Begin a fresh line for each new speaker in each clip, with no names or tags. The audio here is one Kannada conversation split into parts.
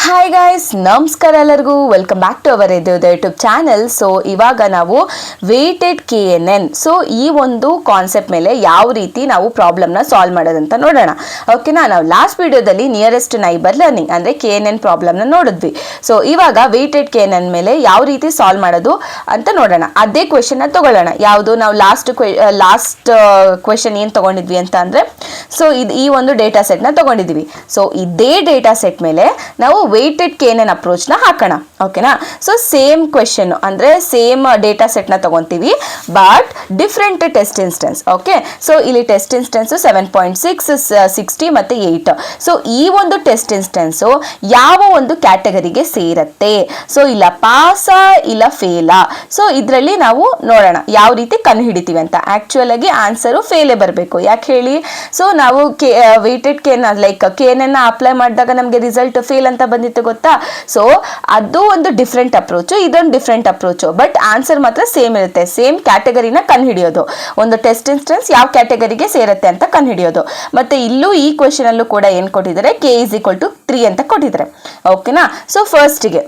ಹಾಯ್ ಗಾಯ್ಸ್, ನಮಸ್ಕಾರ ಎಲ್ಲರಿಗೂ. Welcome back to our YouTube channel. So ಇವಾಗ ನಾವು ವೇಟೆಡ್ KNN ಸೊ ಈ ಒಂದು ಕಾನ್ಸೆಪ್ಟ್ ಮೇಲೆ ಯಾವ ರೀತಿ ನಾವು ಪ್ರಾಬ್ಲಮ್ನ ಸಾಲ್ವ್ ಮಾಡೋದಂತ ನೋಡೋಣ. ಓಕೆನಾ, ನಾವು ಲಾಸ್ಟ್ ವಿಡಿಯೋದಲ್ಲಿ ನಿಯರೆಸ್ಟ್ ನೈಬರ್ ಲರ್ನಿಂಗ್ ಅಂದರೆ KNN ಪ್ರಾಬ್ಲಮ್ನ ನೋಡಿದ್ವಿ. ಸೊ ಇವಾಗ ವೇಟೆಡ್ KNN ಮೇಲೆ ಯಾವ ರೀತಿ ಸಾಲ್ವ್ ಮಾಡೋದು ಅಂತ ನೋಡೋಣ. ಅದೇ ಕ್ವೆಶನ್ನ ತಗೊಳ್ಳೋಣ. ಯಾವುದು ನಾವು ಲಾಸ್ಟ್ ಕ್ವೆಶನ್ ಏನು ತಗೊಂಡಿದ್ವಿ ಅಂತ ಅಂದರೆ, ಸೊ ಈ ಒಂದು ಡೇಟಾ ಸೆಟ್ನ ತಗೊಂಡಿದ್ವಿ. ಸೊ ಇದೇ ಡೇಟಾ ಸೆಟ್ ಮೇಲೆ ನಾವು ವೇಟೆಡ್ KNN ಅಪ್ರೋಚ್ನ ಹಾಕೋಣ. ಓಕೆನಾ, ಸೊ ಸೇಮ್ ಕ್ವೆಶನ್ ಅಂದರೆ ಸೇಮ್ ಡೇಟಾ ಸೆಟ್ನ ತಗೊಂತೀವಿ, but different test instance. Okay, so ಇಲ್ಲಿ ಟೆಸ್ಟ್ ಇನ್ಸ್ಟೆನ್ಸ್ 7.6, 60 ಮತ್ತು 8. ಸೊ ಈ ಒಂದು ಟೆಸ್ಟ್ ಇನ್ಸ್ಟೆನ್ಸು ಯಾವ ಒಂದು ಕ್ಯಾಟಗರಿಗೆ ಸೇರತ್ತೆ, ಸೊ ಇಲ್ಲ ಪಾಸಾ ಇಲ್ಲ ಫೇಲಾ. ಸೊ ಇದರಲ್ಲಿ ನಾವು ನೋಡೋಣ ಯಾವ ರೀತಿ ಕಂಡುಹಿಡಿತೀವಿ ಅಂತ. ಆ್ಯಕ್ಚುಯಲ್ ಆಗಿ ಆನ್ಸರು ಫೇಲೇ ಬರಬೇಕು. ಯಾಕೆ ಹೇಳಿ, ಸೊ ನಾವು ವೇಟೆಡ್ KNN ಅಪ್ಲೈ ಮಾಡಿದಾಗ ನಮಗೆ ರಿಸಲ್ಟ್ ಫೇಲ್ ಅಂತ ಬಂದಿತ್ತು ಗೊತ್ತಾ. ಸೊ ಅದು ಒಂದು ಡಿಫ್ರೆಂಟ್ ಅಪ್ರೋಚು, ಇದೊಂದು ಡಿಫ್ರೆಂಟ್ ಅಪ್ರೋಚು, ಬಟ್ ಆನ್ಸರ್ ಮಾತ್ರ ಸೇಮ್ ಇರುತ್ತೆ. ಸೇಮ್ ಕ್ಯಾಟಗರಿನ ಕಂಡುಹಿಡಿಯೋದು, ಒಂದು ಟೆಸ್ಟ್ ಇನ್ಸ್ಟೆನ್ಸ್ ಯಾವ ಕ್ಯಾಟಗರಿಗೆ ಸೇರುತ್ತೆ ಅಂತ ಕಂಡುಹಿಡಿಯೋದು. ಮತ್ತೆ ಇಲ್ಲೂ ಈ ಕ್ವೆಶನ್ ಅಲ್ಲೂ ಕೂಡ ಏನು ಕೊಟ್ಟಿದ್ದಾರೆ, K=3 ಅಂತ ಕೊಟ್ಟಿದ್ದಾರೆ. ಓಕೆನಾ, ಸೊ ಫಸ್ಟಿಗೆ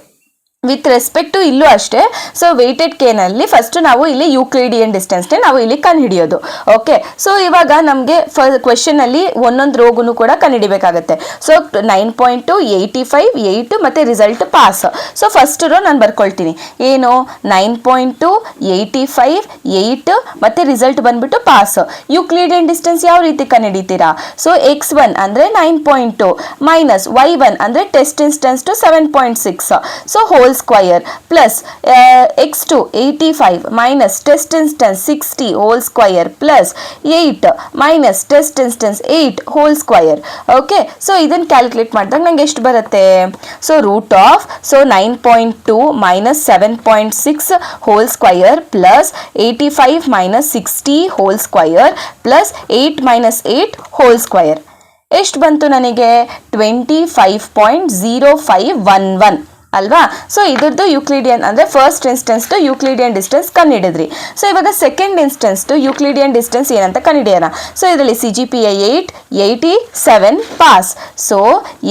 ವಿತ್ ರೆಸ್ಪೆಕ್ಟ್ ಟು ಇಲ್ಲೂ ಅಷ್ಟೇ. ಸೊ ವೇಟೆಡ್ KNN ಫಸ್ಟ್ ನಾವು ಇಲ್ಲಿ ಯೂಕ್ಲಿಡಿಯನ್ ಡಿಸ್ಟೆನ್ಸ್ನೇ ನಾವು ಇಲ್ಲಿ ಕಂಡುಹಿಡಿಯೋದು. ಓಕೆ, ಸೊ ಇವಾಗ ನಮಗೆ ಕ್ವೆಶನ್ ಅಲ್ಲಿ ಒಂದೊಂದು ರೋಗುನು ಕೂಡ ಕಂಡುಹಿಡಿಬೇಕಾಗತ್ತೆ. ಸೊ 9.2, 85, 8 ಮತ್ತೆ result pass. So first row ನಾನು ಬರ್ಕೊಳ್ತೀನಿ. ಏನು 9.2, 85, 8 ಮತ್ತೆ ರಿಸಲ್ಟ್ ಬಂದ್ಬಿಟ್ಟು ಪಾಸ್. ಯೂಕ್ಲಿಡಿಯನ್ ಡಿಸ್ಟೆನ್ಸ್ ಯಾವ ರೀತಿ ಕಂಡುಹಿಡಿತೀರಾ? ಸೊ x1 ಅಂದ್ರೆ 9.2 ಮೈನಸ್ y1 ಅಂದ್ರೆ test instance to 7.6. So whole square plus x2 85 minus test instance 60 whole square plus 8 minus test instance 8 whole square. Okay, so ಇದನ್ನು ಕ್ಯಾಲ್ಕುಲೇಟ್ ಮಾಡಿದಾಗ ನಂಗೆ ಎಷ್ಟು ಬರುತ್ತೆ? So root of 9.2 minus 7.6 whole square plus 85 minus 60 whole square plus 8 minus 8 whole square. ಎಷ್ಟು ಬಂತು ನನಗೆ? 25.0511 ಅಲ್ವಾ. ಸೊ ಇದ್ರದ್ದು ಯೂಕ್ಲಿಡಿಯನ್ ಅಂದರೆ first instance to Euclidean distance ಕಂಡುಹಿಡಿದ್ರಿ. So ಇವಾಗ second instance to Euclidean distance ಏನಂತ ಕಂಡುಹಿಡಿಯೋಣ. ಸೊ ಇದರಲ್ಲಿ CGPA 8, 87 ಪಾಸ್. ಸೊ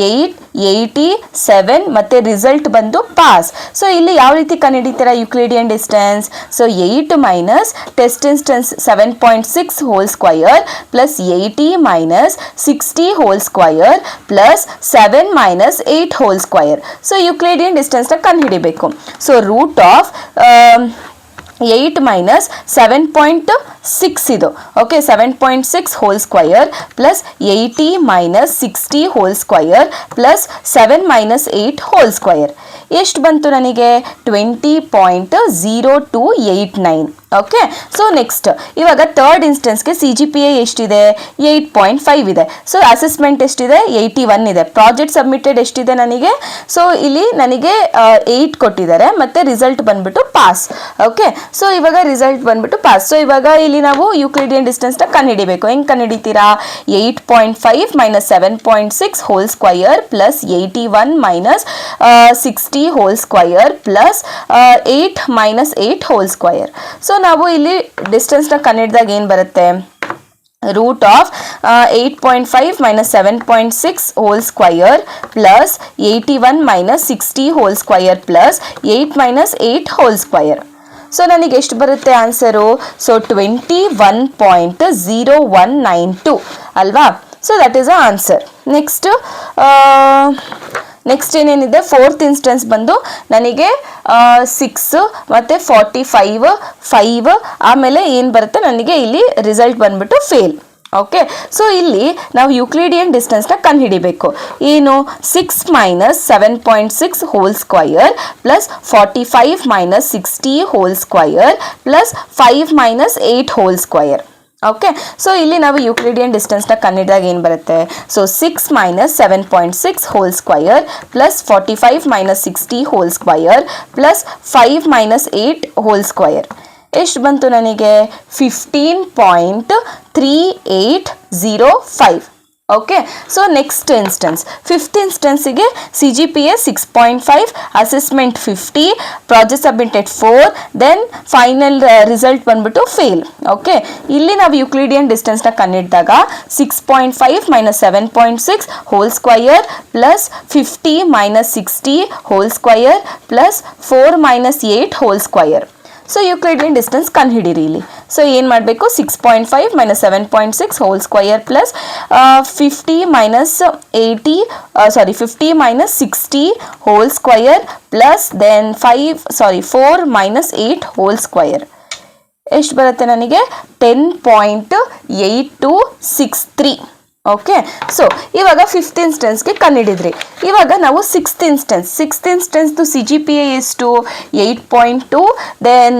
8, 87 ಮತ್ತೆ ರಿಸಲ್ಟ್ ಬಂದು ಪಾಸ್. ಸೊ ಇಲ್ಲಿ ಯಾವ ರೀತಿ ಕಂಡುಹಿಡಿತೀರಾ Euclidean distance? So 8 minus test instance 7.6 whole square plus 80 minus 60 whole square plus 7 minus 8 whole square. So Euclidean ಡಿಸ್ಟೆನ್ಸ್ನ ಕಂಡುಹಿಡಿಬೇಕು. ಸೊ ರೂಟ್ ಆಫ್ 8 ಮೈನಸ್ 7.6 ಇದು. Okay, 7.6 whole square plus 80 minus 60 whole square plus 7 minus 8 whole square. ಎಷ್ಟು ಬಂತು ನನಗೆ? 20.0289. ಓಕೆ, ಸೊ ನೆಕ್ಸ್ಟ್ ಇವಾಗ ಥರ್ಡ್ ಇನ್ಸ್ಟೆನ್ಸ್ಗೆ CGPA ಎಷ್ಟಿದೆ? 8.5 ಇದೆ. ಸೊ ಅಸೆಸ್ಮೆಂಟ್ ಎಷ್ಟಿದೆ? 81 ಇದೆ. ಪ್ರಾಜೆಕ್ಟ್ ಸಬ್ಮಿಟೆಡ್ ಎಷ್ಟಿದೆ ನನಗೆ? ಸೊ ಇಲ್ಲಿ ನನಗೆ 8 ಕೊಟ್ಟಿದ್ದಾರೆ ಮತ್ತು ರಿಸಲ್ಟ್ ಬಂದ್ಬಿಟ್ಟು ಪಾಸ್. ಓಕೆ, ಸೊ ಇವಾಗ ರಿಸಲ್ಟ್ ಬಂದ್ಬಿಟ್ಟು ಪಾಸ್. ಸೊ ಇವಾಗ ಇಲ್ಲಿ ನಾವು ಯೂಕ್ಲಿಡಿಯನ್ ಡಿಸ್ಟೆನ್ಸ್ನ ಕಂಡುಹಿಡಿಬೇಕು. ಹೆಂಗೆ ಕಂಡುಹಿಡಿತೀರಾ? 8.5 minus 7.6 whole square plus 81 minus 60 whole square plus 8 minus 8 whole square. So ನಾವು ಇಲ್ಲಿ ಡಿಸ್ಟೆನ್ಸ್ನ ಕಂಡುಹಿಡಿದಾಗ ಏನು ಬರುತ್ತೆ? Root of 8.5 minus 7.6 whole square plus 81 minus 60 whole square plus 8 minus 8 whole square. So ನನಗೆ ಎಷ್ಟು ಬರುತ್ತೆ ಆನ್ಸರು? ಸೊ 21.0192 ಅಲ್ವಾ. So that is a answer. Next ಏನೇನಿದೆ? ಫೋರ್ತ್ ಇನ್ಸ್ಟೆನ್ಸ್ ಬಂದು ನನಗೆ 6 ಮತ್ತು 45 5 ಆಮೇಲೆ ಏನು ಬರುತ್ತೆ ನನಗೆ ಇಲ್ಲಿ ರಿಸಲ್ಟ್ ಬಂದ್ಬಿಟ್ಟು ಫೇಲ್. ಓಕೆ, ಸೊ ಇಲ್ಲಿ ನಾವು ಯೂಕ್ಲಿಡಿಯನ್ ಡಿಸ್ಟೆನ್ಸ್ನ ಕಂಡುಹಿಡಿಬೇಕು. ಏನು? 6 minus 7.6 whole square plus 45 minus 60 whole square plus 5 minus 8 whole square. Okay, so ಇಲ್ಲಿ ನಾವು ಯೂಕ್ಲಿಡಿಯನ್ ಡಿಸ್ಟೆನ್ಸ್ನ ಕಂಡುಹಿಡಿದಾಗ ಏನು ಬರುತ್ತೆ? So 6 minus 7.6 whole square plus 45 minus 60 whole square plus 5 minus 8 whole square. ಎಷ್ಟು ಬಂತು ನನಗೆ? 15.3805. Okay. So next instance, fifth ಇನ್ಸ್ಟೆನ್ಸಿಗೆ CGPA 6.5, assessment 50, project submitted 4, then final result ಬಂದ್ಬಿಟ್ಟು ಫೇಲ್. ಓಕೆ, ಇಲ್ಲಿ ನಾವು ಯುಕ್ಲಿಡಿಯನ್ ಡಿಸ್ಟೆನ್ಸ್ನ ಕಂಡಿಡಿದಾಗ 6.5 minus 7.6 whole square plus 50 minus 60 whole square plus 4 minus 8 whole square. So Euclidean distance ಕಂಡುಹಿಡಿರಿ ಇಲ್ಲಿ. ಸೊ ಏನು ಮಾಡಬೇಕು, 6.5 minus 7.6 whole square plus 50 minus 60 whole square plus then 4 minus 8 whole square. ಎಷ್ಟು ಬರುತ್ತೆ ನನಗೆ? 10.8263. ಓಕೆ. ಸೊ ಇವಾಗ ಫಿಫ್ತ್ ಇನ್ಸ್ಟೆನ್ಸ್ಗೆ ಕಂಡುಹಿಡಿದ್ರಿ. ಇವಾಗ ನಾವು ಸಿಕ್ಸ್ತ್ ಇನ್ಸ್ಟೆನ್ಸ್ದು CGPA ಎಷ್ಟು? 8.2, ದೆನ್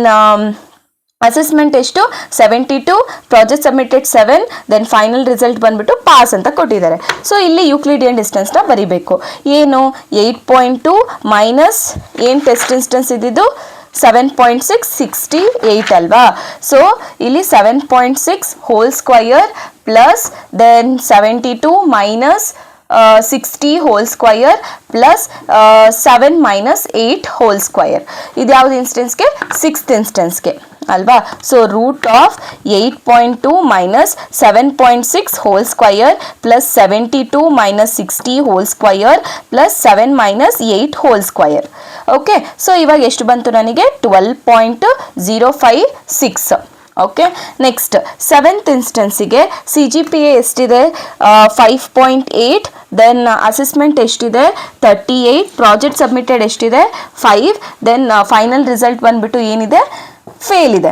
ಅಸೆಸ್ಮೆಂಟ್ ಎಷ್ಟು? 72, project submitted 7, then final result ಬಂದ್ಬಿಟ್ಟು ಪಾಸ್ ಅಂತ ಕೊಟ್ಟಿದ್ದಾರೆ. ಸೊ ಇಲ್ಲಿ ಯೂಕ್ಲಿಡಿಯನ್ ಡಿಸ್ಟೆನ್ಸ್ನ ಬರಿಬೇಕು. ಏನು? 8.2 ಮೈನಸ್ ಏನು ಟೆಸ್ಟ್ ಇನ್ಸ್ಟೆನ್ಸ್ ಇದ್ದಿದ್ದು? 7.6, 68 ಅಲ್ವಾ? ಸೊ ಇಲ್ಲಿ 7.6 whole square plus then 72 minus 60 whole square plus 7 minus 8 whole square. ಇದು ಯಾವ್ದು ಇನ್ಸ್ಟೆನ್ಸ್ಗೆ? ಸಿಕ್ಸ್ತ್ ಇನ್ಸ್ಟೆನ್ಸ್ಗೆ ಅಲ್ವಾ? So root of 8.2 minus 7.6 whole square plus 72 minus 60 whole square plus 7 minus 8 whole square. Okay. So ಇವಾಗ ಎಷ್ಟು ಬಂತು ನನಗೆ? 12.056. ಓಕೆ. ನೆಕ್ಸ್ಟ್ ಸೆವೆಂತ್ ಇನ್ಸ್ಟೆನ್ಸಿಗೆ CGPA ಎಷ್ಟಿದೆ? 5.8, ದೆನ್ ಅಸೆಸ್ಮೆಂಟ್ ಎಷ್ಟಿದೆ? 38, ಪ್ರಾಜೆಕ್ಟ್ ಸಬ್ಮಿಟೆಡ್ ಎಷ್ಟಿದೆ? 5, ದೆನ್ ಫೈನಲ್ ರಿಸಲ್ಟ್ ಬಂದ್ಬಿಟ್ಟು ಏನಿದೆ? ಫೇಲ್ ಇದೆ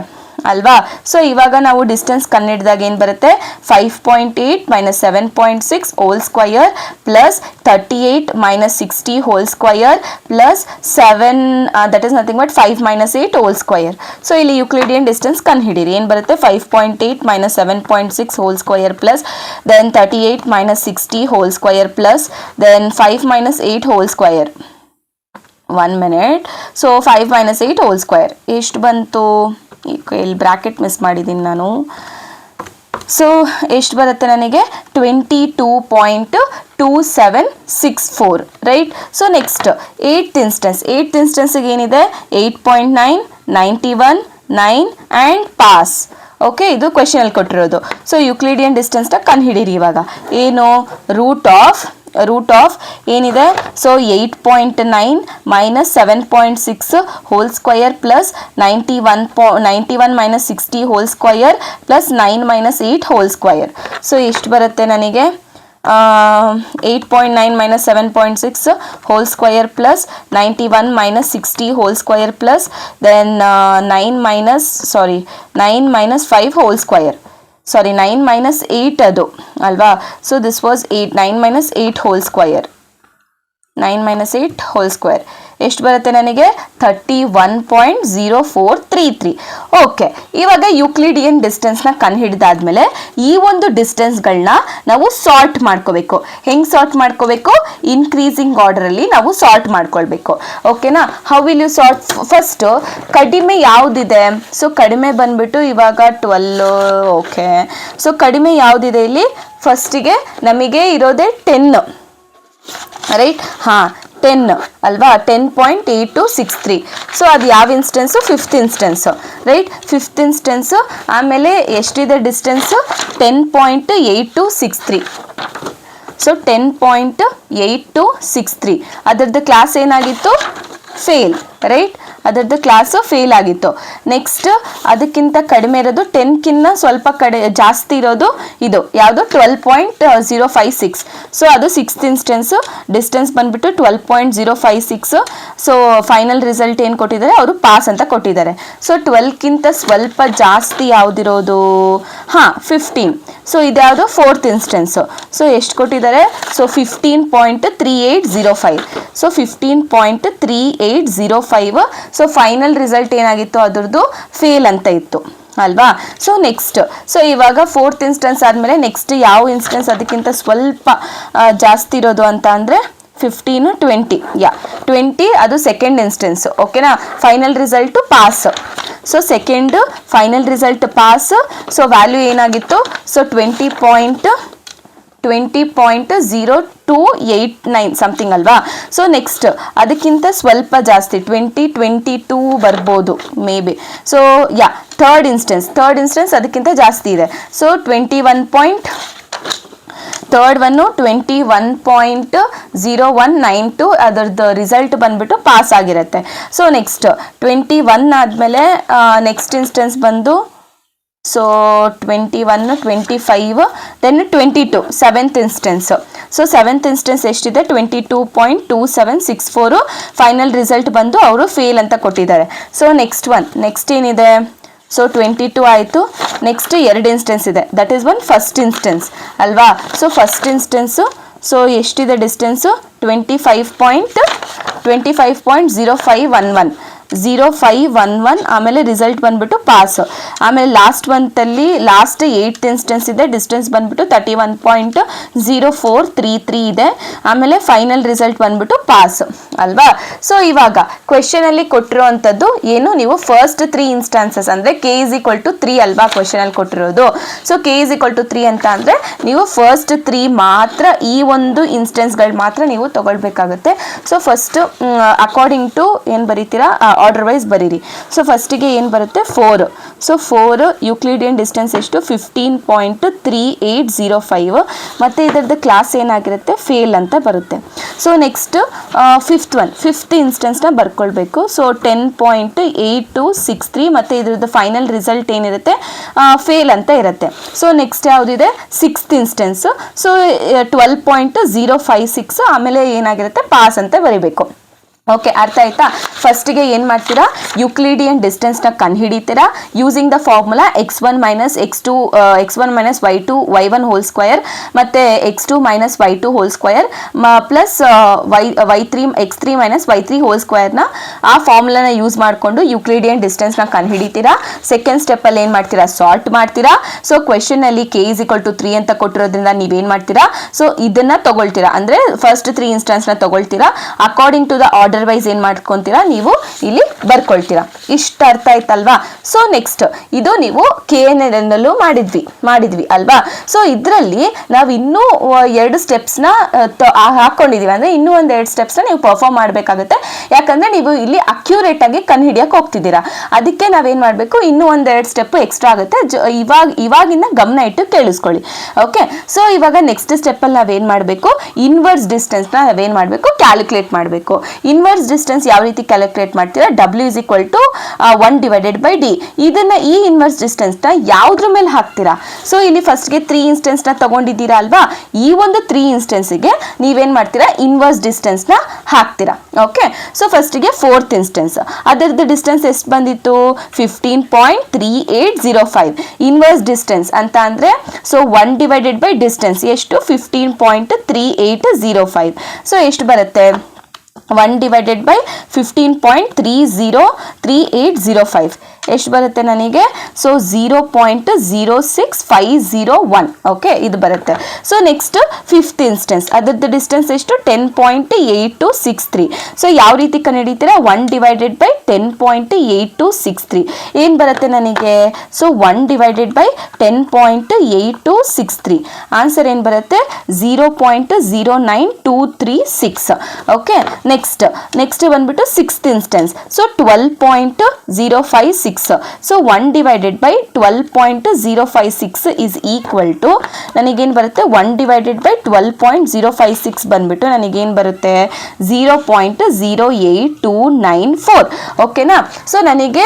ಅಲ್ವಾ? ಸೊ ಇವಾಗ ನಾವು ಡಿಸ್ಟೆನ್ಸ್ ಕಂಡುಹಿಡಿದಾಗ ಏನು ಬರುತ್ತೆ? 5.8 minus 7.6 whole square plus 38 minus 60 whole square plus 7, that is nothing but 5 minus 8 whole square. So ಇಲ್ಲಿ ಯುಕ್ಲಿಡಿಯನ್ ಡಿಸ್ಟೆನ್ಸ್ ಕಂಡುಹಿಡಿರಿ. ಏನು ಬರುತ್ತೆ? 5.8 minus 7.6 whole square plus then 38 minus 60 whole square plus then 5 minus 8 whole square. 1 minute. So 5 minus 8 whole square ಎಷ್ಟು ಬಂತು? ಇಲ್ಲಿ ಬ್ರ್ಯಾಕೆಟ್ ಮಿಸ್ ಮಾಡಿದ್ದೀನಿ ನಾನು. ಸೊ ಎಷ್ಟು ಬರುತ್ತೆ ನನಗೆ? 22.2764. ರೈಟ್. ಸೊ ನೆಕ್ಸ್ಟ್ ಏಯ್ತ್ ಇನ್ಸ್ಟೆನ್ಸಿಗೆ ಏನಿದೆ? 8.9, 91, 9 ಆ್ಯಂಡ್ ಪಾಸ್. ಓಕೆ, ಇದು ಕ್ವೆಶನಲ್ಲಿ ಕೊಟ್ಟಿರೋದು. ಸೊ ಯುಕ್ಲಿಡಿಯನ್ ಡಿಸ್ಟೆನ್ಸ್ನ ಕಂಡುಹಿಡಿರಿ ಇವಾಗ. ಏನು? ರೂಟ್ ಆಫ್ ಏನಿದೆ? So 8.9 minus 7.6 whole square plus 91 minus 60 whole square plus 9 minus 8 whole square. So ಎಷ್ಟು ಬರುತ್ತೆ ನನಗೆ? 8.9 minus 7.6 whole square plus 91 minus 60 whole square plus then 9 minus 5 whole square. Sorry, 9 minus 8 adu alva. So this was 9 minus 8 whole square. 9 minus 8 whole square. ಎಷ್ಟು ಬರುತ್ತೆ ನನಗೆ? 31.0433. ಓಕೆ, ಇವಾಗ ಯೂಕ್ಲಿಡಿಯನ್ ಡಿಸ್ಟೆನ್ಸ್ನ ಕಂಡುಹಿಡಿದಾದ್ಮೇಲೆ ಈ ಒಂದು ಡಿಸ್ಟೆನ್ಸ್ಗಳನ್ನ ನಾವು ಸಾರ್ಟ್ ಮಾಡ್ಕೋಬೇಕು. ಹೆಂಗೆ ಸಾರ್ಟ್ ಮಾಡ್ಕೋಬೇಕು? ಇನ್ಕ್ರೀಸಿಂಗ್ ಆರ್ಡರಲ್ಲಿ ನಾವು ಸಾರ್ಟ್ ಮಾಡ್ಕೊಳ್ಬೇಕು. ಓಕೆನಾ? How will you sort? First ಕಡಿಮೆ ಯಾವುದಿದೆ? ಸೊ ಕಡಿಮೆ ಬಂದ್ಬಿಟ್ಟು ಇವಾಗ 12. ಓಕೆ, ಸೊ ಕಡಿಮೆ ಯಾವುದಿದೆ ಇಲ್ಲಿ? ಫಸ್ಟಿಗೆ ನಮಗೆ ಇರೋದೇ 10. ರೈಟ್? ಹಾಂ, 10 ಅಲ್ವಾ? 10.8263. ಸೊ ಅದು ಯಾವ instance? Fifth instance. Right? Fifth instance. ಆಮೇಲೆ ಎಷ್ಟಿದೆ ಡಿಸ್ಟೆನ್ಸು? 10.8263. ಸೊ 10.8263 ಅದರದ್ದು ಕ್ಲಾಸ್ ಏನಾಗಿತ್ತು? ಫೇಲ್. ರೈಟ್? ಅದರದ್ದು ಕ್ಲಾಸು ಫೇಲ್ ಆಗಿತ್ತು. ನೆಕ್ಸ್ಟ್ ಅದಕ್ಕಿಂತ ಕಡಿಮೆ ಇರೋದು 10ಕ್ಕಿಂತ ಸ್ವಲ್ಪ ಜಾಸ್ತಿ ಇರೋದು ಇದು ಯಾವುದು? 12.056. ಸೊ ಅದು ಸಿಕ್ಸ್ತ್ ಇನ್ಸ್ಟೆನ್ಸು. ಡಿಸ್ಟೆನ್ಸ್ ಬಂದ್ಬಿಟ್ಟು 12.056. ಸೊ ಫೈನಲ್ ರಿಸಲ್ಟ್ ಏನು ಕೊಟ್ಟಿದ್ದಾರೆ? ಅವರು ಪಾಸ್ ಅಂತ ಕೊಟ್ಟಿದ್ದಾರೆ. ಸೊ 12ಕ್ಕಿಂತ ಸ್ವಲ್ಪ ಜಾಸ್ತಿ ಯಾವುದಿರೋದು? ಹಾಂ, 15. ಸೊ ಇದ್ಯಾವುದು? Fourth instance. ಸೊ ಎಷ್ಟು ಕೊಟ್ಟಿದ್ದಾರೆ? So 15.3805. So 15.3805. So final result ಏನಾಗಿತ್ತು? ಅದರದ್ದು ಫೇಲ್ ಅಂತ ಇತ್ತು ಅಲ್ವಾ? ಸೊ ನೆಕ್ಸ್ಟ್, ಸೊ ಇವಾಗ ಫೋರ್ತ್ ಇನ್ಸ್ಟೆನ್ಸ್ ಆದಮೇಲೆ ನೆಕ್ಸ್ಟ್ ಯಾವ ಇನ್ಸ್ಟೆನ್ಸ್ ಅದಕ್ಕಿಂತ ಸ್ವಲ್ಪ ಜಾಸ್ತಿ ಇರೋದು ಅಂತ ಅಂದರೆ 15, 20. 20 ಅದು ಸೆಕೆಂಡ್ ಇನ್ಸ್ಟೆನ್ಸ್. ಓಕೆನಾ? Final result pass. So second final result pass. So value ಏನಾಗಿತ್ತು? ಸೊ 20.2 20.0289 ಸಮಥಿಂಗ್ ಅಲ್ವಾ. ಸೊ ನೆಕ್ಸ್ಟ್ ಅದಕ್ಕಿಂತ ಸ್ವಲ್ಪ ಜಾಸ್ತಿ 2022 ಬರ್ಬೋದು may be. So yeah third instance ಅದಕ್ಕಿಂತ ಜಾಸ್ತಿ ಇದೆ. ಸೊ 21.0192 ಅದರದ್ದು ರಿಸಲ್ಟ್ ಬಂದ್ಬಿಟ್ಟು ಪಾಸ್ ಆಗಿರುತ್ತೆ. ಸೊ ನೆಕ್ಸ್ಟ್ 21 ಆದಮೇಲೆ ನೆಕ್ಸ್ಟ್ ಇನ್ಸ್ಟೆನ್ಸ್ ಬಂದು so 21, 25, then 22 seventh instance. So seventh instance ಎಷ್ಟಿದೆ 22.2764 ಫೈನಲ್ ರಿಸಲ್ಟ್ ಬಂದು ಅವರು ಫೇಲ್ ಅಂತ ಕೊಟ್ಟಿದ್ದಾರೆ. ಸೊ ನೆಕ್ಸ್ಟ್ ಏನಿದೆ ಸೊ 22 ಆಯಿತು. ನೆಕ್ಸ್ಟ್ ಎರಡು ಇನ್ಸ್ಟೆನ್ಸ್ ಇದೆ, that is one first instance ಅಲ್ವಾ. ಸೊ ಫಸ್ಟ್ ಇನ್ಸ್ಟೆನ್ಸು ಸೊ ಎಷ್ಟಿದೆ ಡಿಸ್ಟೆನ್ಸು 25.0511 ಆಮೇಲೆ ರಿಸಲ್ಟ್ ಬಂದ್ಬಿಟ್ಟು ಪಾಸ್. ಆಮೇಲೆ ಲಾಸ್ಟ್ ಮಂತಲ್ಲಿ ಲಾಸ್ಟ್ 8th ಇನ್ಸ್ಟೆನ್ಸ್ ಇದೆ, ಡಿಸ್ಟೆನ್ಸ್ ಬಂದ್ಬಿಟ್ಟು 31.0433 ಇದೆ. ಆಮೇಲೆ ಫೈನಲ್ ರಿಸಲ್ಟ್ ಬಂದ್ಬಿಟ್ಟು ಪಾಸ್ ಅಲ್ವಾ. ಸೊ ಇವಾಗ ಕ್ವೆಶನ್ ಅಲ್ಲಿ ಕೊಟ್ಟಿರೋವಂಥದ್ದು ಏನು, ನೀವು ಫಸ್ಟ್ 3 ಇನ್ಸ್ಟಾನ್ಸಸ್ ಅಂದ್ರೆ k=3 ಅಲ್ವಾ ಕ್ವೆಶನ್ ಅಲ್ಲಿ ಕೊಟ್ಟಿರೋದು. ಸೊ k=3 ಅಂತ ಅಂದ್ರೆ ನೀವು ಫಸ್ಟ್ 3 ಮಾತ್ರ ಈ ಒಂದು ಇನ್ಸ್ಟೆನ್ಸ್ಗಳು ಮಾತ್ರ ನೀವು ತಗೊಳ್ಬೇಕಾಗುತ್ತೆ. ಸೊ ಫಸ್ಟ್ ಅಕಾರ್ಡಿಂಗ್ ಟು ಏನು ಬರೀತೀರಾ ಆರ್ಡರ್ ವೈಸ್ ಬರೀರಿ. ಸೊ ಫಸ್ಟಿಗೆ ಏನು ಬರುತ್ತೆ 4. ಸೊ 4 ಯುಕ್ಲಿಡಿಯನ್ ಡಿಸ್ಟೆನ್ಸ್ ಎಷ್ಟು 15.3805 ಮತ್ತು ಇದರದ್ದು ಕ್ಲಾಸ್ ಏನಾಗಿರುತ್ತೆ ಫೇಲ್ ಅಂತ ಬರುತ್ತೆ. ಸೊ ನೆಕ್ಸ್ಟ್ ಫಿಫ್ತ್ ಇನ್ಸ್ಟೆನ್ಸ್ನ ಬರ್ಕೊಳ್ಬೇಕು. ಸೊ 10.8263 ಮತ್ತು ಇದರದ್ದು ಫೈನಲ್ ರಿಸಲ್ಟ್ ಏನಿರುತ್ತೆ ಫೇಲ್ ಅಂತ ಇರುತ್ತೆ. ಸೊ ನೆಕ್ಸ್ಟ್ ಯಾವುದಿದೆ ಸಿಕ್ಸ್ತ್ ಇನ್ಸ್ಟೆನ್ಸ್. ಸೊ 12.056 ಆಮೇಲೆ ಏನಾಗಿರುತ್ತೆ ಪಾಸ್ ಅಂತ ಬರೀಬೇಕು. ಓಕೆ, ಅರ್ಥ ಆಯ್ತಾ. ಫಸ್ಟಿಗೆ ಏನು ಮಾಡ್ತೀರಾ ಯುಕ್ಲಿಡಿಯನ್ ಡಿಸ್ಟೆನ್ಸ್ನ ಕಂಡುಹಿಡಿತೀರಾ using the formula x1 minus y2 y1 whole square ಮತ್ತು x2 minus y2 whole square plus x3 minus y3 whole ಸ್ಕ್ವಯರ್ನ ಆ ಫಾರ್ಮುಲಾನ ಯೂಸ್ ಮಾಡಿಕೊಂಡು ಯುಕ್ಲಿಡಿಯನ್ ಡಿಸ್ಟೆನ್ಸ್ನ ಕಂಡುಹಿಡಿತೀರಾ. ಸೆಕೆಂಡ್ ಸ್ಟೆಪ್ಪಲ್ಲಿ ಏನು ಮಾಡ್ತೀರಾ ಸಾಲ್ಟ್ ಮಾಡ್ತೀರಾ. ಸೊ ಕ್ವೆಶನಲ್ಲಿ k=3 ಅಂತ ಕೊಟ್ಟಿರೋದ್ರಿಂದ ನೀವೇನು ಮಾಡ್ತೀರಾ ಸೊ ಇದನ್ನು ತಗೊಳ್ತೀರಾ, ಅಂದರೆ ಫಸ್ಟ್ 3 ಇನ್ಸ್ಟೆನ್ಸ್ನ ತಗೊಳ್ತೀರಾ. According to the order wise ಏನು ಮಾಡ್ಕೊತೀರಾ ನೀವು ಇಲ್ಲಿ ಬರ್ಕೊಳ್ತೀರಾ. ಇಷ್ಟು ಅರ್ಥ ಆಯ್ತಲ್ವಾ. ಸೊ ನೆಕ್ಸ್ಟ್ ಇದು ನೀವು KNN ಅಲ್ಲೂ ಮಾಡಿದ್ವಿ ಅಲ್ವಾ. ಸೊ ಇದರಲ್ಲಿ ನಾವು ಇನ್ನೂ 2 ಸ್ಟೆಪ್ಸ್ನ ಹಾಕೊಂಡಿದೀವಿ, ಅಂದರೆ ಇನ್ನೂ 2 ಸ್ಟೆಪ್ಸ್ನ ನೀವು ಪರ್ಫಾರ್ಮ್ ಮಾಡಬೇಕಾಗುತ್ತೆ. ಯಾಕಂದ್ರೆ ನೀವು ಇಲ್ಲಿ ಅಕ್ಯುರೇಟ್ ಆಗಿ ಕಂಡುಹಿಡಿಯಕ್ಕೆ ಹೋಗ್ತಿದ್ದೀರಾ. ಅದಕ್ಕೆ ನಾವೇನು ಮಾಡಬೇಕು ಇನ್ನೂ 2 ಸ್ಟೆಪ್ ಎಕ್ಸ್ಟ್ರಾ ಆಗುತ್ತೆ. ಇವಾಗಿಂದ ಗಮನ ಇಟ್ಟು ಕೇಳಿಸ್ಕೊಳ್ಳಿ. ಓಕೆ, ಸೊ ಇವಾಗ ನೆಕ್ಸ್ಟ್ ಸ್ಟೆಪ್ಪಲ್ಲಿ ನಾವೇನು ಮಾಡಬೇಕು ಇನ್ವರ್ಸ್ ಡಿಸ್ಟೆನ್ಸ್ನ ನಾವೇನು ಮಾಡಬೇಕು ಕ್ಯಾಲ್ಕುಲೇಟ್ ಮಾಡಬೇಕು. ಇನ್ವರ್ಸ್ ಡಿಸ್ಟೆನ್ಸ್ ಯಾವ ರೀತಿ ಕ್ಯಾಲ್ಕುಲೇಟ್ ಮಾಡ್ತೀರಾ W=1/d. ಇದನ್ನ ಈ ಇನ್ವರ್ಸ್ ಡಿಸ್ಟೆನ್ಸ್ನ ಯಾವುದ್ರ ಮೇಲೆ ಹಾಕ್ತೀರಾ. ಸೊ ಇಲ್ಲಿ ಫಸ್ಟ್ಗೆ 3 ಇನ್ಸ್ಟೆನ್ಸ್ನ ತಗೊಂಡಿದ್ದೀರಾ ಅಲ್ವಾ. ಈ ಒಂದು 3 ಇನ್ಸ್ಟೆನ್ಸ್ಗೆ ನೀವೇನು ಮಾಡ್ತೀರಾ ಇನ್ವರ್ಸ್ ಡಿಸ್ಟೆನ್ಸ್ನ ಹಾಕ್ತೀರಾ. ಓಕೆ, ಸೊ ಫಸ್ಟಿಗೆ 4th ಇನ್ಸ್ಟೆನ್ಸ್ ಅದರದ್ದು ಡಿಸ್ಟೆನ್ಸ್ ಎಷ್ಟು ಬಂದಿತ್ತು 15.3805 ಇನ್ವರ್ಸ್ ಡಿಸ್ಟೆನ್ಸ್ ಅಂತ ಅಂದರೆ ಸೊ 1/d ಎಷ್ಟು 15.3805. ಸೊ ಎಷ್ಟು ಬರುತ್ತೆ 1/15.303805 ಎಷ್ಟು ಬರುತ್ತೆ ನನಗೆ ಸೊ 0.06501. ಓಕೆ, ಇದು ಬರುತ್ತೆ. ಸೊ ನೆಕ್ಸ್ಟ್ 5th ಇನ್ಸ್ಟೆನ್ಸ್ ಅದರದ್ದು ಡಿಸ್ಟೆನ್ಸ್ ಎಷ್ಟು 10.8263. ಸೊ ಯಾವ ರೀತಿ ಕಂಡುಹಿಡಿತೀರಾ 1/10.8263 ಏನು ಬರುತ್ತೆ ನನಗೆ ಸೊ 1/10.8263 ಆನ್ಸರ್ ಏನು ಬರುತ್ತೆ 0.09236. ಓಕೆ, ನೆಕ್ಸ್ಟ್ ಬಂದ್ಬಿಟ್ಟು 6th instance so 12.056. So 1/12.056 is equal to ನನಗೇನು ಬರುತ್ತೆ 1/12.056 ಬಂದ್ಬಿಟ್ಟು ನನಗೇನು ಬರುತ್ತೆ 0.08294. ಓಕೆನಾ. ಸೊ ನನಗೆ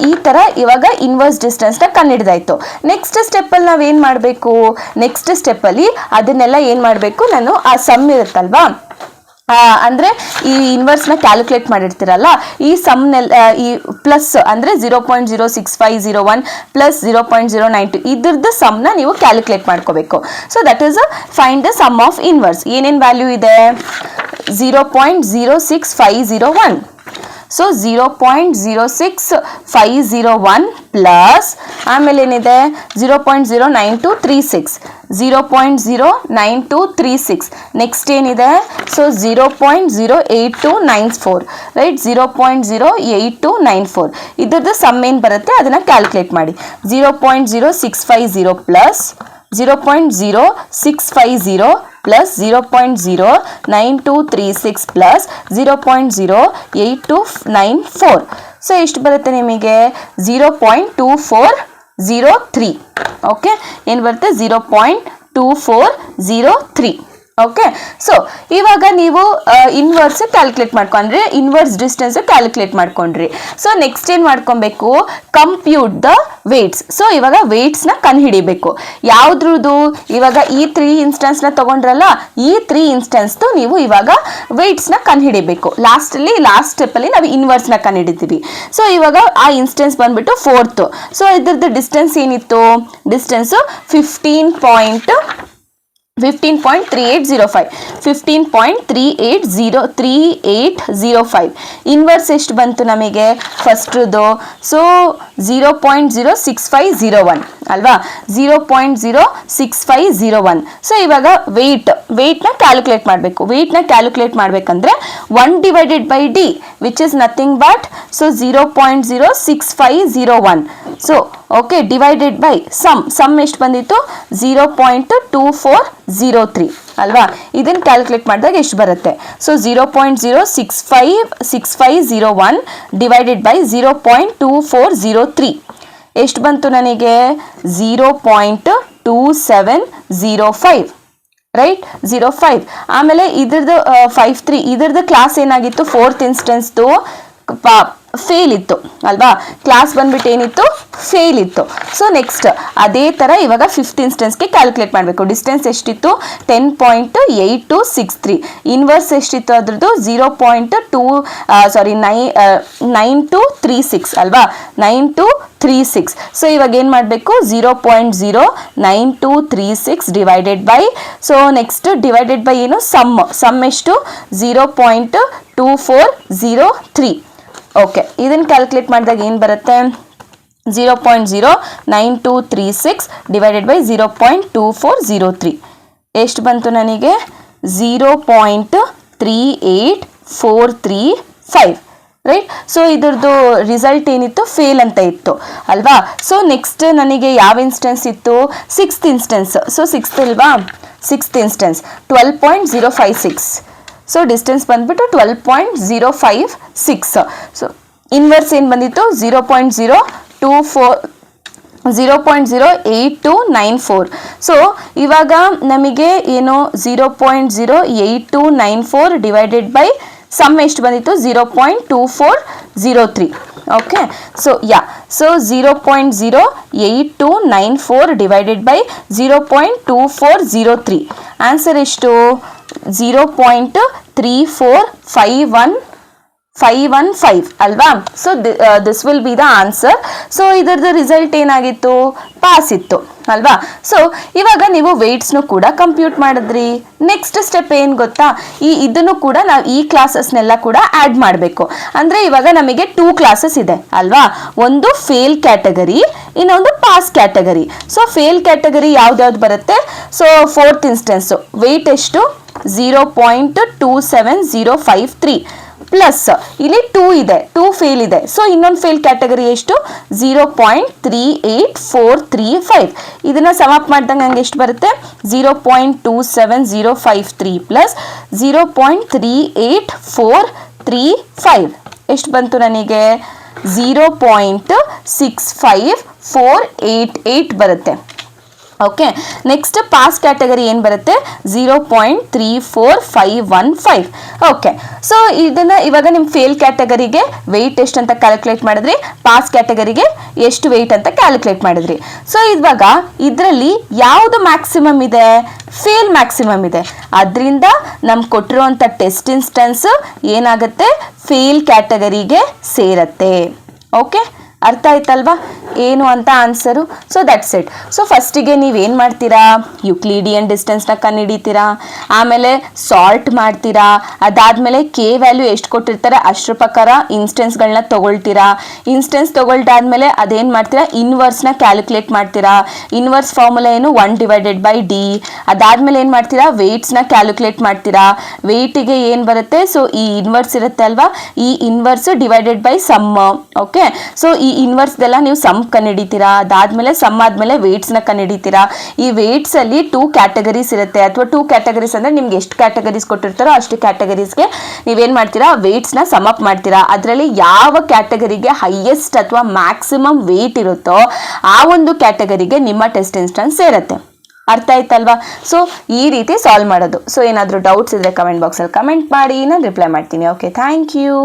ಈ ಥರ ಇವಾಗ ಇನ್ವರ್ಸ್ ಡಿಸ್ಟೆನ್ಸ್ನ ಕಂಡುಹಿಡಿದಾಯ್ತು. ನೆಕ್ಸ್ಟ್ ಸ್ಟೆಪ್ಪಲ್ಲಿ ನಾವೇನು ಮಾಡಬೇಕು ನೆಕ್ಸ್ಟ್ ಸ್ಟೆಪ್ಪಲ್ಲಿ ಅದನ್ನೆಲ್ಲ ಏನು ಮಾಡಬೇಕು ನಾನು ಆ ಸಮ್ ಇರುತ್ತಲ್ವಾ ಅಂದರೆ ಈ ಇನ್ವರ್ಸ್ನ ಕ್ಯಾಲ್ಕುಲೇಟ್ ಮಾಡಿರ್ತೀರಲ್ಲ ಈ ಸಮ್ನೆಲ್ಲ ಈ ಪ್ಲಸ್ ಅಂದರೆ 0.06501 ಪ್ಲಸ್ 0.092 ಇದ್ರದ್ದು ಸಮ್ನ ನೀವು ಕ್ಯಾಲ್ಕುಲೇಟ್ ಮಾಡ್ಕೋಬೇಕು. So that is find the sum of inverse. ಏನೇನು ವ್ಯಾಲ್ಯೂ ಇದೆ 0.06501. ಸೊ 0.06501 ಪ್ಲಸ್ ಆಮೇಲೆ ಏನಿದೆ 0.09236 ನೆಕ್ಸ್ಟ್ ಏನಿದೆ ಸೊ 0.08294 ರೈಟ್ 0.08294 ಇದ್ರದ್ದು ಸಮ್ ಏನು ಬರುತ್ತೆ ಅದನ್ನು ಕ್ಯಾಲ್ಕುಲೇಟ್ ಮಾಡಿ. 0.0650 ಪ್ಲಸ್ 0.0650 ಪ್ಲಸ್ 0.09236 ಪ್ಲಸ್ 0.08294. ಸೊ ಎಷ್ಟು ಬರುತ್ತೆ ನಿಮಗೆ? 0.2403. ಓಕೆ, ಏನು ಬರುತ್ತೆ? 0.2403. ಓಕೆ, ಸೊ ಇವಾಗ ನೀವು ಇನ್ವರ್ಸ್ ಕ್ಯಾಲ್ಕುಲೇಟ್ ಮಾಡ್ಕೊಂಡ್ರಿ, ಇನ್ವರ್ಸ್ ಡಿಸ್ಟೆನ್ಸ್ ಕ್ಯಾಲ್ಕುಲೇಟ್ ಮಾಡ್ಕೊಂಡ್ರಿ. ಸೊ ನೆಕ್ಸ್ಟ್ ಏನು ಮಾಡ್ಕೊಬೇಕು? Compute the weights. ಸೊ ಇವಾಗ ವೇಟ್ಸ್ನ ಕಂಡುಹಿಡಿಬೇಕು. ಯಾವ್ದ್ರದ್ದು? ಇವಾಗ ಈ 3 ಇನ್ಸ್ಟೆನ್ಸ್ನ ತಗೊಂಡ್ರಲ್ಲ, ಈ 3 ಇನ್ಸ್ಟೆನ್ಸ್ದು ನೀವು ಇವಾಗ ವೇಟ್ಸ್ನ ಕಂಡುಹಿಡಿಬೇಕು. ಲಾಸ್ಟ್ ಸ್ಟೆಪ್ಪಲ್ಲಿ ನಾವು ಇನ್ವರ್ಸ್ನ ಕಂಡುಹಿಡಿತೀವಿ. ಸೊ ಇವಾಗ ಆ ಇನ್ಸ್ಟೆನ್ಸ್ ಬಂದ್ಬಿಟ್ಟು 4th. ಸೊ ಇದ್ರದ್ದು ಡಿಸ್ಟೆನ್ಸ್ ಏನಿತ್ತು? ಡಿಸ್ಟೆನ್ಸು 15.3805. ಇನ್ವರ್ಸ್ ಎಷ್ಟು ಬಂತು ನಮಗೆ? ಫಸ್ಟ್ದು ಸೊ 0.06501 ಅಲ್ವಾ? 0.06501. ಸೊ ಇವಾಗ ವೇಟ್ನ ಕ್ಯಾಲ್ಕುಲೇಟ್ ಮಾಡಬೇಕು. ವೇಟ್ನ ಕ್ಯಾಲ್ಕುಲೇಟ್ ಮಾಡಬೇಕಂದ್ರೆ 1/d which is nothing but so 0.06501. So okay, divided by sum ಎಷ್ಟು ಬಂದಿತ್ತು? 0.2403 ಅಲ್ವಾ? ಇದನ್ನು ಕ್ಯಾಲ್ಕುಲೇಟ್ ಮಾಡಿದಾಗ ಎಷ್ಟು ಬರುತ್ತೆ? ಸೊ 0.06501 ಡಿವೈಡೆಡ್ ಬೈ 0.2403 ಎಷ್ಟು ಬಂತು ನನಗೆ? 0.2705. ರೈಟ್, 05. ಆಮೇಲೆ ಇದ್ರದ್ದು 53 ಇದ್ರದ್ದು ಕ್ಲಾಸ್ ಏನಾಗಿತ್ತು? 4th ಇನ್ಸ್ಟೆನ್ಸ್ದು ಫೇಲ್ ಇತ್ತು ಅಲ್ವಾ? ಕ್ಲಾಸ್ ಬಂದ್ಬಿಟ್ಟು ಏನಿತ್ತು? ಫೇಲ್ ಇತ್ತು. ಸೊ ನೆಕ್ಸ್ಟ್ ಅದೇ ಥರ ಇವಾಗ 5th ಇನ್ಸ್ಟೆನ್ಸ್ಗೆ ಕ್ಯಾಲ್ಕುಲೇಟ್ ಮಾಡಬೇಕು. ಡಿಸ್ಟೆನ್ಸ್ ಎಷ್ಟಿತ್ತು? 10.8263. ಇನ್ವರ್ಸ್ ಎಷ್ಟಿತ್ತು ಅದ್ರದ್ದು? 9236 ಅಲ್ವಾ? 9236. ಸೊ ಇವಾಗ ಏನು ಮಾಡಬೇಕು? 0.09236 divided by, so next divided by ಏನು? ಸಮ್ ಎಷ್ಟು? 0.2403. ಓಕೆ, ಇದನ್ನು ಕ್ಯಾಲ್ಕುಲೇಟ್ ಮಾಡಿದಾಗ ಏನು ಬರುತ್ತೆ? 0.09236 ಡಿವೈಡೆಡ್ ಬೈ 0.2403 ಎಷ್ಟು ಬಂತು ನನಗೆ? 0.38435. ರೈಟ್, ಸೊ ಇದ್ರದ್ದು ರಿಸಲ್ಟ್ ಏನಿತ್ತು? ಫೇಲ್ ಅಂತ ಇತ್ತು ಅಲ್ವಾ? ಸೊ ನೆಕ್ಸ್ಟ್ ನನಗೆ ಯಾವ ಇನ್ಸ್ಟೆನ್ಸ್ ಇತ್ತು? 6th instance. ಸೊ 6th ಅಲ್ವಾ? 6th instance 12.056. ಸೊ ಡಿಸ್ಟೆನ್ಸ್ ಬಂದ್ಬಿಟ್ಟು 12.056. ಸೊ ಇನ್ವರ್ಸ್ ಏನು ಬಂದಿತ್ತು? 0.08294. ಸೊ ಇವಾಗ ನಮಗೆ ಏನು? 0.08294 ಡಿವೈಡೆಡ್ ಬೈ ಸಮ್ ಎಷ್ಟು ಬಂದಿತ್ತು? 0.2403. Okay, so so 0.08294 divided by 0.2403 answer ಎಷ್ಟು? 0.34515 ಅಲ್ವಾ? So this will be the answer. So ಇದರದ್ದು ರಿಸಲ್ಟ್ ಏನಾಗಿತ್ತು? ಪಾಸ್ ಇತ್ತು ಅಲ್ವಾ? ಸೊ ಇವಾಗ ನೀವು ವೇಟ್ಸ್ನು ಕೂಡ ಕಂಪ್ಯೂಟ್ ಮಾಡಿದ್ರಿ. ನೆಕ್ಸ್ಟ್ ಸ್ಟೆಪ್ ಏನು ಗೊತ್ತಾ? ಇದನ್ನು ಕೂಡ ನಾವು ಈ ಕ್ಲಾಸಸ್ನೆಲ್ಲ ಕೂಡ ಆ್ಯಡ್ ಮಾಡಬೇಕು. ಅಂದರೆ ಇವಾಗ ನಮಗೆ 2 ಕ್ಲಾಸಸ್ ಇದೆ ಅಲ್ವಾ? ಒಂದು ಫೇಲ್ ಕ್ಯಾಟಗರಿ, ಇನ್ನೊಂದು pass category. So fail category ಯಾವ್ದ್ಯಾವ್ದು ಬರುತ್ತೆ? ಸೊ 4th ಇನ್ಸ್ಟೆನ್ಸು ವೇಟ್ ಎಷ್ಟು? 0.27053 ಪ್ಲಸ್ ಇಲ್ಲಿ 2 ಇದೆ, 2 ಫೇಲ್ ಇದೆ. ಸೊ ಇನ್ನೊಂದು ಫೇಲ್ ಕ್ಯಾಟಗರಿ ಎಷ್ಟು? 0.38435. ಇದನ್ನ ಸಮಪ್ ಮಾಡಿದಾಗ ನಂಗೆ ಎಷ್ಟು ಬರುತ್ತೆ? 0.27053 ಪ್ಲಸ್ 0.38435 ಎಷ್ಟು ಬಂತು ನನಗೆ? 0.65488 ಬರುತ್ತೆ. ಓಕೆ, ನೆಕ್ಸ್ಟ್ ಪಾಸ್ ಕ್ಯಾಟಗರಿ ಏನು ಬರುತ್ತೆ? 0.34515. ಓಕೆ, ಸೊ ಇದನ್ನು ಇವಾಗ ನಿಮ್ಮ ಫೇಲ್ ಕ್ಯಾಟಗರಿಗೆ ವೆಯ್ಟ್ ಎಷ್ಟು ಅಂತ ಕ್ಯಾಲ್ಕುಲೇಟ್ ಮಾಡಿದ್ರಿ, ಪಾಸ್ ಕ್ಯಾಟಗರಿಗೆ ಎಷ್ಟು ವೆಯ್ಟ್ ಅಂತ ಕ್ಯಾಲ್ಕುಲೇಟ್ ಮಾಡಿದ್ರಿ. ಸೊ ಇವಾಗ ಇದರಲ್ಲಿ ಯಾವುದು ಮ್ಯಾಕ್ಸಿಮಮ್ ಇದೆ? ಫೇಲ್ ಮ್ಯಾಕ್ಸಿಮಮ್ ಇದೆ. ಅದರಿಂದ ನಮ್ಗೆ ಕೊಟ್ಟಿರುವಂಥ ಟೆಸ್ಟ್ ಇನ್ಸ್ಟೆನ್ಸ್ ಏನಾಗುತ್ತೆ? ಫೇಲ್ ಕ್ಯಾಟಗರಿಗೆ ಸೇರತ್ತೆ. ಓಕೆ, ಅರ್ಥ ಆಯ್ತಲ್ವಾ ಏನು ಅಂತ answer? So that's it. So ಫಸ್ಟಿಗೆ ನೀವೇನು ಮಾಡ್ತೀರಾ? ಯುಕ್ಲಿಡಿಯನ್ ಡಿಸ್ಟೆನ್ಸ್ನ ಕಂಡುಹಿಡಿತೀರಾ, ಆಮೇಲೆ ಸಾಲ್ಟ್ ಮಾಡ್ತೀರಾ, ಅದಾದಮೇಲೆ ಕೆ ವ್ಯಾಲ್ಯೂ ಎಷ್ಟು ಕೊಟ್ಟಿರ್ತಾರೆ ಅಷ್ಟರ ಪ್ರಕಾರ ಇನ್ಸ್ಟೆನ್ಸ್ಗಳನ್ನ ತೊಗೊಳ್ತೀರಾ. ಇನ್ಸ್ಟೆನ್ಸ್ ತೊಗೊಳ್ದಾದ್ಮೇಲೆ ಅದೇನು ಮಾಡ್ತೀರಾ? ಇನ್ವರ್ಸ್ನ ಕ್ಯಾಲ್ಕುಲೇಟ್ ಮಾಡ್ತೀರಾ. ಇನ್ವರ್ಸ್ ಫಾರ್ಮುಲಾ ಏನು? 1/d. ಅದಾದಮೇಲೆ ಏನು ಮಾಡ್ತೀರಾ? ವೆಯ್ಟ್ಸ್ನ ಕ್ಯಾಲ್ಕುಲೇಟ್ ಮಾಡ್ತೀರಾ. ವೆಯ್ಟಿಗೆ ಏನು ಬರುತ್ತೆ? ಸೊ ಈ ಇನ್ವರ್ಸ್ ಇರುತ್ತೆ ಅಲ್ವಾ, ಈ inverse divided by sum. Okay, so ಈ ಇನ್ವರ್ಸ್ದೆಲ್ಲ ನೀವು ಸಮ್ ಕಂಡುಹಿಡಿತೀರಾ, ಅದಾದ್ಮೇಲೆ ಸಮ್ ಆದ್ಮೇಲೆ ವೇಟ್ಸ್ನ ಕಂಡುಹಿಡಿತೀರಾ. ಈ ವೇಟ್ಸ್ ಅಲ್ಲಿ 2 ಕ್ಯಾಟಗರೀಸ್ ಇರುತ್ತೆ, ಅಥವಾ 2 ಕ್ಯಾಟಗರೀಸ್ ಅಂದ್ರೆ ನಿಮ್ಗೆ ಎಷ್ಟು ಕ್ಯಾಟಗರೀಸ್ ಕೊಟ್ಟಿರ್ತಾರೋ ಅಷ್ಟು ಕ್ಯಾಟಗರೀಸ್ಗೆ ನೀವೇನ್ ಮಾಡ್ತೀರಾ, ವೇಟ್ಸ್ನ ಸಮ್ ಅಪ್ ಮಾಡ್ತೀರಾ. ಅದರಲ್ಲಿ ಯಾವ ಕ್ಯಾಟಗರಿಗೆ ಹೈಯೆಸ್ಟ್ ಅಥವಾ ಮ್ಯಾಕ್ಸಿಮಮ್ ವೇಟ್ ಇರುತ್ತೋ ಆ ಒಂದು ಕ್ಯಾಟಗರಿಗೆ ನಿಮ್ಮ ಟೆಸ್ಟ್ ಇನ್ಸ್ಟೆನ್ಸ್ ಸೇರುತ್ತೆ. ಅರ್ಥ ಆಯ್ತಲ್ವಾ? ಸೊ ಈ ರೀತಿ ಸಾಲ್ವ್ ಮಾಡೋದು. ಸೊ ಏನಾದರೂ ಡೌಟ್ಸ್ ಇದ್ರೆ ಕಮೆಂಟ್ ಬಾಕ್ಸಲ್ಲಿ ಕಮೆಂಟ್ ಮಾಡಿ, ನಾನು ರಿಪ್ಲೈ ಮಾಡ್ತೀನಿ. Okay, thank you.